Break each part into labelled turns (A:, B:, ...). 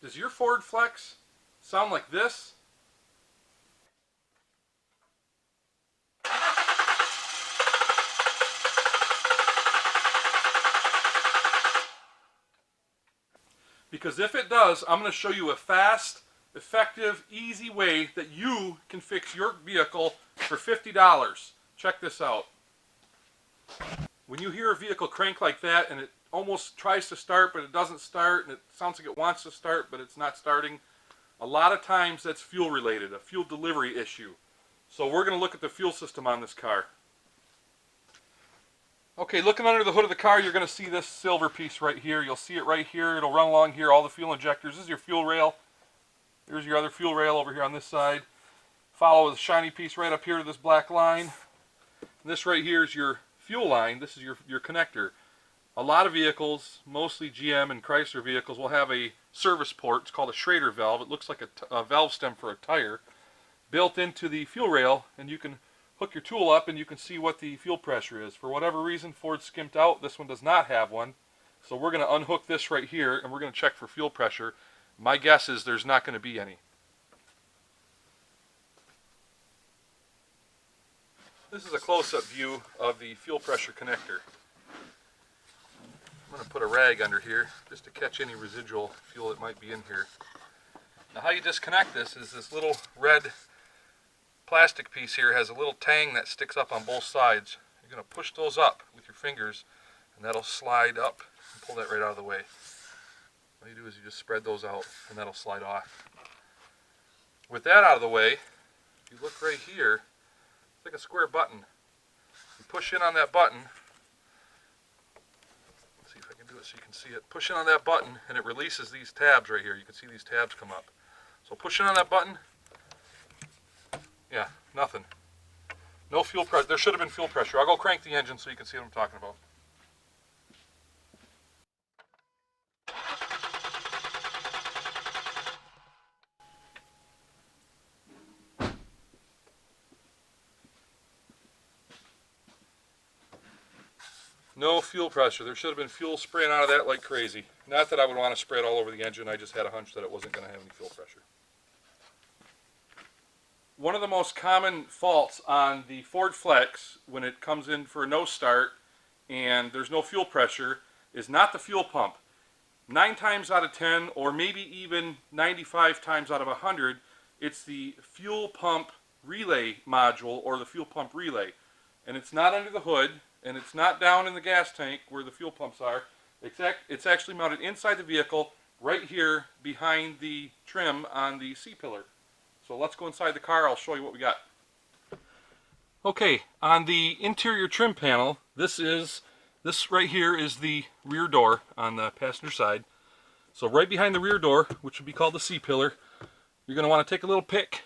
A: Does your Ford Flex sound like this? Because if it does, I'm going to show you a fast, effective, easy way that you can fix your vehicle for $50. Check this out. When you hear a vehicle crank like that and it almost tries to start but it doesn't start and it sounds like it wants to start but it's not starting, a lot of times that's fuel related, a fuel delivery issue. So we're going to look at the fuel system on this car. Okay, looking under the hood of the car, you're going to see this silver piece right here. You'll see it right here. It'll run along here, all the fuel injectors. This is your fuel rail. Here's your other fuel rail over here on this side. Follow the shiny piece right up here to this black line. This right here is your fuel line. This is your connector. A lot of vehicles, mostly GM and Chrysler vehicles, will have a service port. It's called a Schrader valve. It looks like a valve stem for a tire built into the fuel rail, and you can hook your tool up and you can see what the fuel pressure is. For whatever reason, Ford skimped out. This one does not have one. So we're going to unhook this right here and we're going to check for fuel pressure. My guess is there's not going to be any. This is a close-up view of the fuel pressure connector. I'm going to put a rag under here just to catch any residual fuel that might be in here. Now how you disconnect this is this little red plastic piece here has a little tang that sticks up on both sides. You're going to push those up with your fingers and that'll slide up and pull that right out of the way. All you do is you just spread those out and that'll slide off. With that out of the way, if you look right here, it's like a square button. You push in on that button. Let's see if I can do it so you can see it. Push in on that button and it releases these tabs right here. You can see these tabs come up. So push in on that button. Yeah, nothing. No fuel pressure. There should have been fuel pressure. I'll go crank the engine so you can see what I'm talking about. No fuel pressure. There should have been fuel spraying out of that like crazy. Not that I would want to spray it all over the engine. I just had a hunch that it wasn't going to have any fuel pressure. One of the most common faults on the Ford Flex when it comes in for a no start and there's no fuel pressure is not the fuel pump. 9 times out of 10, or maybe even 95 times out of 100, it's the fuel pump relay module or the fuel pump relay. And it's not under the hood and it's not down in the gas tank where the fuel pumps are. It's actually mounted inside the vehicle right here behind the trim on the C-pillar. So let's go inside the car. I'll show you what we got. Okay, on the interior trim panel, this right here is the rear door on the passenger side. So right behind the rear door, which would be called the C-pillar, you're going to want to take a little pick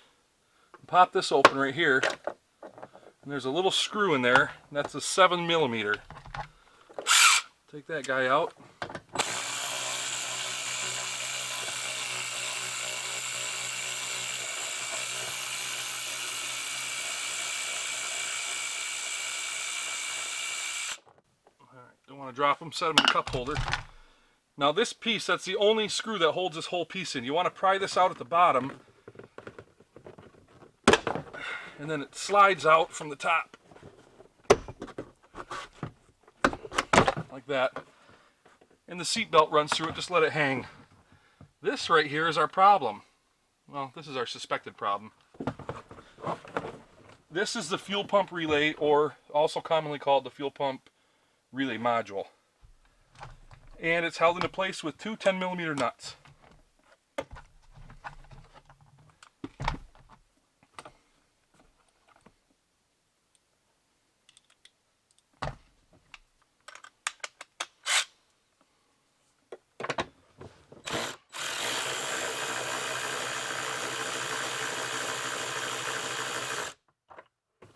A: and pop this open right here. And there's a little screw in there, and that's a 7mm. Take that guy out. Don't want to drop them, set them in a cup holder. Now this piece, that's the only screw that holds this whole piece in. You want to pry this out at the bottom, and then it slides out from the top. Like that. And the seat belt runs through it, just let it hang. This right here is our problem. Well, this is our suspected problem. This is the fuel pump relay, or also commonly called the fuel pump relay module. And it's held into place with 2 10mm nuts.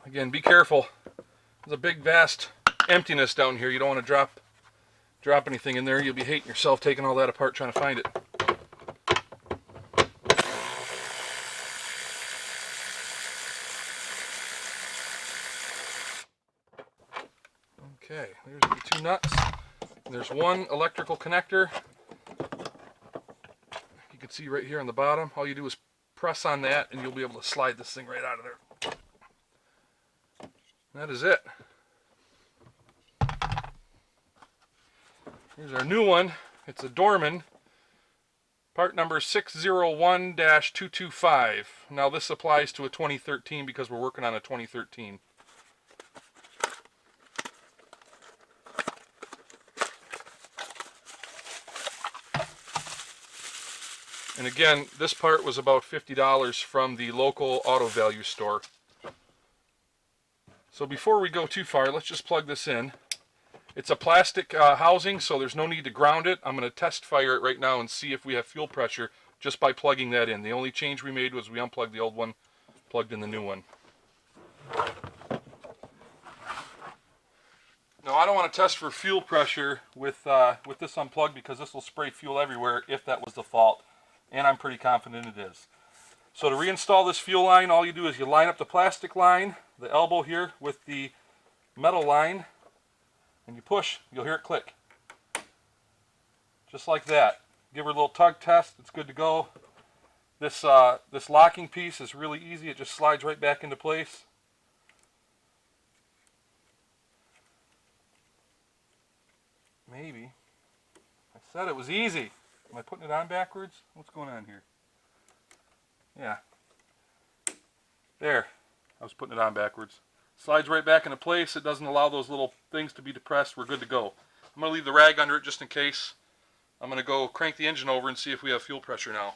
A: Again, be careful. There's a big vast emptiness down here. You don't want to drop anything in there. You'll be hating yourself taking all that apart trying to find it. Okay, there's the 2 nuts. There's one electrical connector. You can see right here on the bottom. All you do is press on that and you'll be able to slide this thing right out of there. That is it. Here's our new one. It's a Dorman, part number 601-225. Now this applies to a 2013 because we're working on a 2013. And again, this part was about $50 from the local auto value store. So before we go too far, let's just plug this in. It's a plastic housing, so there's no need to ground it. I'm going to test fire it right now and see if we have fuel pressure just by plugging that in. The only change we made was we unplugged the old one, plugged in the new one. Now I don't want to test for fuel pressure with this unplugged because this will spray fuel everywhere if that was the fault, and I'm pretty confident it is. So to reinstall this fuel line, all you do is you line up the plastic line, the elbow here, with the metal line, and you push, you'll hear it click. Just like that. Give her a little tug test, it's good to go. This locking piece is really easy, it just slides right back into place. Maybe. I said it was easy. Am I putting it on backwards? What's going on here? Yeah. There. I was putting it on backwards. Slides right back into place. It doesn't allow those little things to be depressed. We're good to go. I'm going to leave the rag under it just in case. I'm going to go crank the engine over and see if we have fuel pressure now.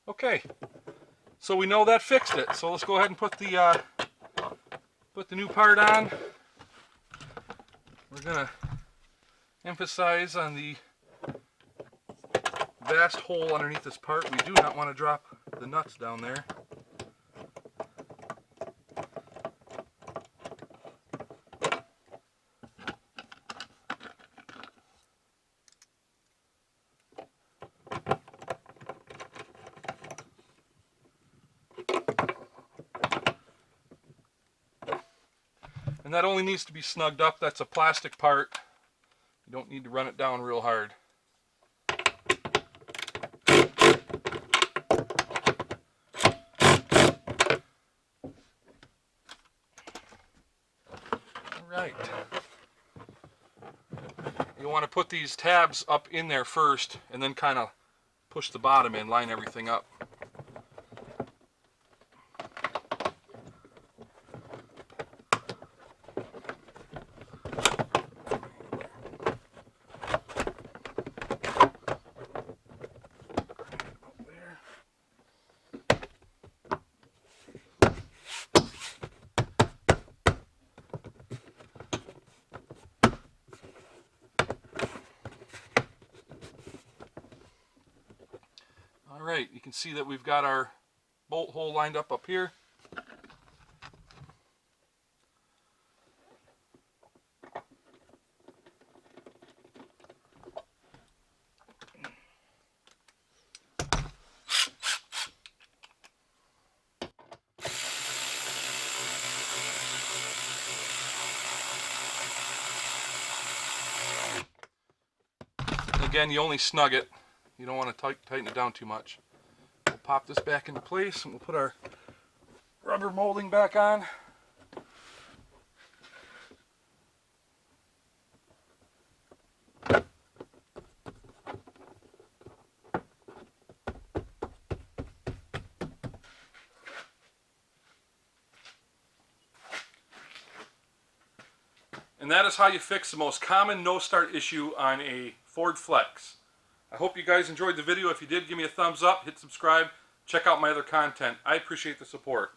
A: Okay, so we know that fixed it. So let's go ahead and put the new part on. We're gonna emphasize on the vast hole underneath this part. We do not want to drop the nuts down there. And that only needs to be snugged up. That's a plastic part. You don't need to run it down real hard. Alright. You want to put these tabs up in there first and then kind of push the bottom in, line everything up. Alright, you can see that we've got our bolt hole lined up here. Again, you only snug it. You don't want to tighten it down too much. We'll pop this back into place and we'll put our rubber molding back on. And that is how you fix the most common no-start issue on a Ford Flex. I hope you guys enjoyed the video. If you did, give me a thumbs up, hit subscribe, check out my other content. I appreciate the support.